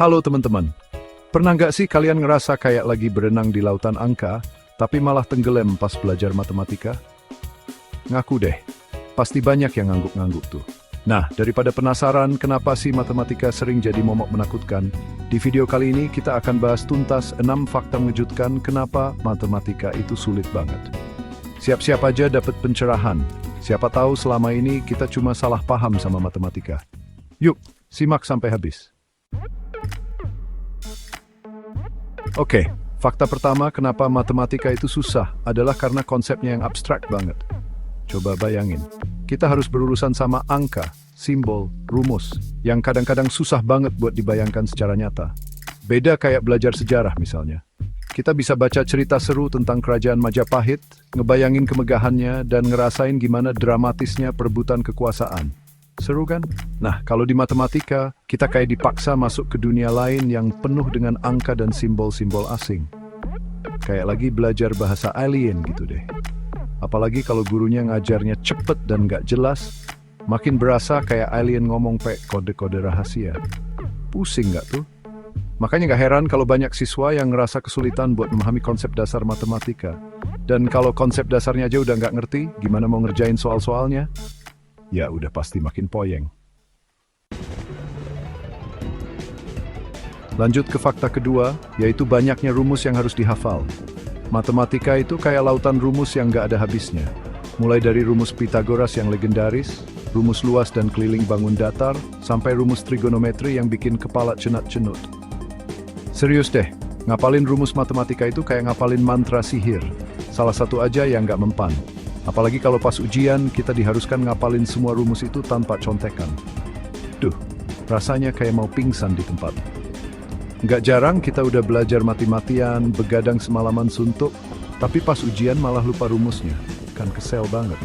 Halo teman-teman, pernah nggak sih kalian ngerasa kayak lagi berenang di lautan angka, tapi malah tenggelam pas belajar matematika? Ngaku deh, pasti banyak yang ngangguk-ngangguk tuh. Nah, daripada penasaran kenapa sih matematika sering jadi momok menakutkan, di video kali ini kita akan bahas tuntas 6 fakta mengejutkan kenapa matematika itu sulit banget. Siap-siap aja dapat pencerahan, siapa tahu selama ini kita cuma salah paham sama matematika. Yuk, simak sampai habis. Oke, fakta pertama kenapa matematika itu susah adalah karena konsepnya yang abstrak banget. Coba bayangin, kita harus berurusan sama angka, simbol, rumus, yang kadang-kadang susah banget buat dibayangkan secara nyata. Beda kayak belajar sejarah misalnya. Kita bisa baca cerita seru tentang kerajaan Majapahit, ngebayangin kemegahannya, dan ngerasain gimana dramatisnya perebutan kekuasaan. Seru kan? Nah, kalau di matematika, kita kayak dipaksa masuk ke dunia lain yang penuh dengan angka dan simbol-simbol asing. Kayak lagi belajar bahasa alien gitu deh. Apalagi kalau gurunya ngajarnya cepet dan gak jelas, makin berasa kayak alien ngomong pakai kode-kode rahasia. Pusing gak tuh? Makanya gak heran kalau banyak siswa yang ngerasa kesulitan buat memahami konsep dasar matematika. Dan kalau konsep dasarnya aja udah gak ngerti, gimana mau ngerjain soal-soalnya? Ya udah pasti makin poyeng. Lanjut ke fakta kedua, yaitu banyaknya rumus yang harus dihafal. Matematika itu kayak lautan rumus yang gak ada habisnya. Mulai dari rumus Pythagoras yang legendaris, rumus luas dan keliling bangun datar, sampai rumus trigonometri yang bikin kepala cenat-cenut. Serius deh, ngapalin rumus matematika itu kayak ngapalin mantra sihir. Salah satu aja yang gak mempan. Apalagi kalau pas ujian, kita diharuskan ngapalin semua rumus itu tanpa contekan. Duh, rasanya kayak mau pingsan di tempat. Nggak jarang kita udah belajar mati-matian, begadang semalaman suntuk, tapi pas ujian malah lupa rumusnya. Kan kesel banget.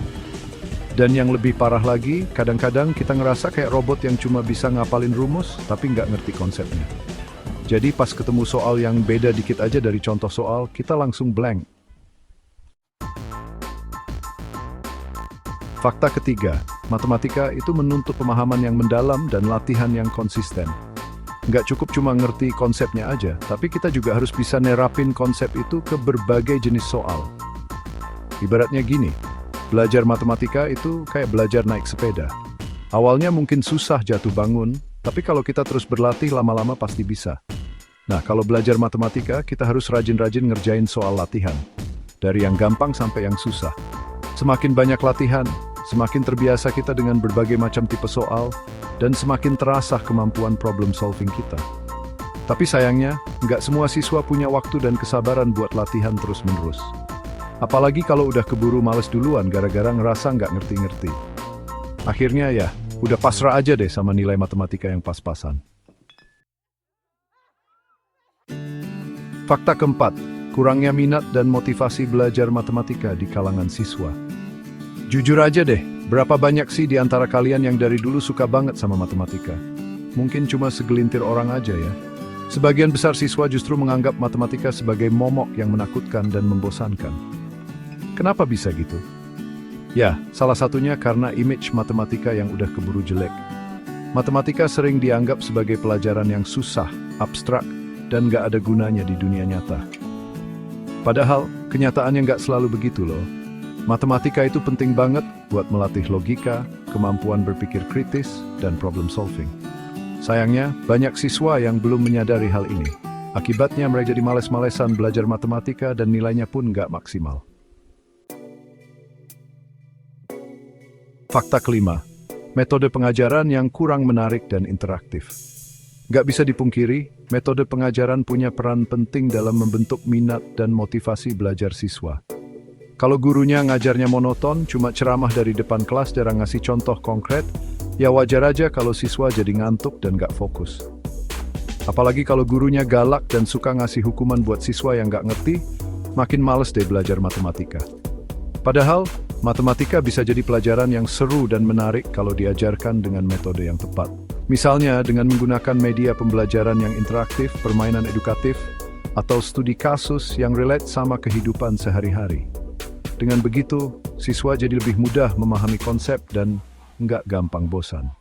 Dan yang lebih parah lagi, kadang-kadang kita ngerasa kayak robot yang cuma bisa ngapalin rumus, tapi nggak ngerti konsepnya. Jadi pas ketemu soal yang beda dikit aja dari contoh soal, kita langsung blank. Fakta ketiga, matematika itu menuntut pemahaman yang mendalam dan latihan yang konsisten. Nggak cukup cuma ngerti konsepnya aja, tapi kita juga harus bisa nerapin konsep itu ke berbagai jenis soal. Ibaratnya gini, belajar matematika itu kayak belajar naik sepeda. Awalnya mungkin susah jatuh bangun, tapi kalau kita terus berlatih lama-lama pasti bisa. Nah, kalau belajar matematika, kita harus rajin-rajin ngerjain soal latihan. Dari yang gampang sampai yang susah. Semakin banyak latihan, semakin terbiasa kita dengan berbagai macam tipe soal, dan semakin terasah kemampuan problem solving kita. Tapi sayangnya, nggak semua siswa punya waktu dan kesabaran buat latihan terus-menerus. Apalagi kalau udah keburu males duluan gara-gara ngerasa nggak ngerti-ngerti. Akhirnya ya, udah pasrah aja deh sama nilai matematika yang pas-pasan. Fakta keempat, kurangnya minat dan motivasi belajar matematika di kalangan siswa. Jujur aja deh, berapa banyak sih di antara kalian yang dari dulu suka banget sama matematika? Mungkin cuma segelintir orang aja ya. Sebagian besar siswa justru menganggap matematika sebagai momok yang menakutkan dan membosankan. Kenapa bisa gitu? Ya, salah satunya karena image matematika yang udah keburu jelek. Matematika sering dianggap sebagai pelajaran yang susah, abstrak, dan gak ada gunanya di dunia nyata. Padahal, kenyataannya gak selalu begitu loh. Matematika itu penting banget buat melatih logika, kemampuan berpikir kritis, dan problem solving. Sayangnya, banyak siswa yang belum menyadari hal ini. Akibatnya mereka jadi males-malesan belajar matematika dan nilainya pun nggak maksimal. Fakta kelima, metode pengajaran yang kurang menarik dan interaktif. Nggak bisa dipungkiri, metode pengajaran punya peran penting dalam membentuk minat dan motivasi belajar siswa. Kalau gurunya ngajarnya monoton, cuma ceramah dari depan kelas jarang ngasih contoh konkret, ya wajar aja kalau siswa jadi ngantuk dan gak fokus. Apalagi kalau gurunya galak dan suka ngasih hukuman buat siswa yang gak ngerti, makin males deh belajar matematika. Padahal, matematika bisa jadi pelajaran yang seru dan menarik kalau diajarkan dengan metode yang tepat. Misalnya dengan menggunakan media pembelajaran yang interaktif, permainan edukatif, atau studi kasus yang relate sama kehidupan sehari-hari. Dengan begitu, siswa jadi lebih mudah memahami konsep dan nggak gampang bosan.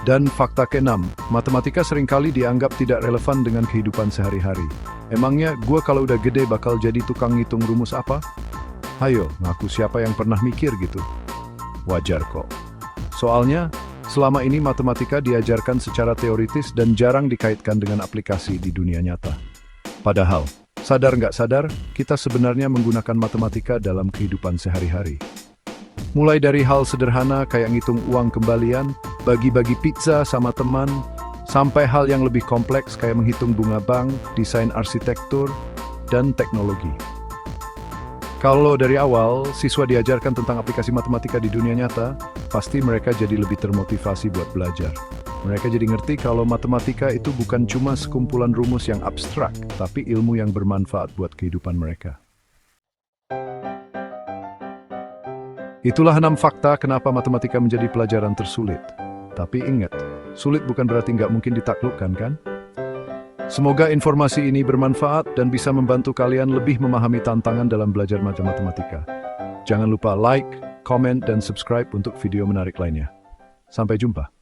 Dan fakta ke-6, matematika seringkali dianggap tidak relevan dengan kehidupan sehari-hari. Emangnya gue kalau udah gede bakal jadi tukang ngitung rumus apa? Hayo, ngaku siapa yang pernah mikir gitu? Wajar kok. Soalnya, selama ini matematika diajarkan secara teoritis dan jarang dikaitkan dengan aplikasi di dunia nyata. Padahal, sadar nggak sadar, kita sebenarnya menggunakan matematika dalam kehidupan sehari-hari. Mulai dari hal sederhana kayak ngitung uang kembalian, bagi-bagi pizza sama teman, sampai hal yang lebih kompleks kayak menghitung bunga bank, desain arsitektur, dan teknologi. Kalau dari awal, siswa diajarkan tentang aplikasi matematika di dunia nyata, pasti mereka jadi lebih termotivasi buat belajar. Mereka jadi ngerti kalau matematika itu bukan cuma sekumpulan rumus yang abstrak, tapi ilmu yang bermanfaat buat kehidupan mereka. Itulah 6 fakta kenapa matematika menjadi pelajaran tersulit. Tapi ingat, sulit bukan berarti nggak mungkin ditaklukkan, kan? Semoga informasi ini bermanfaat dan bisa membantu kalian lebih memahami tantangan dalam belajar matematika. Jangan lupa like, komen, dan subscribe untuk video menarik lainnya. Sampai jumpa.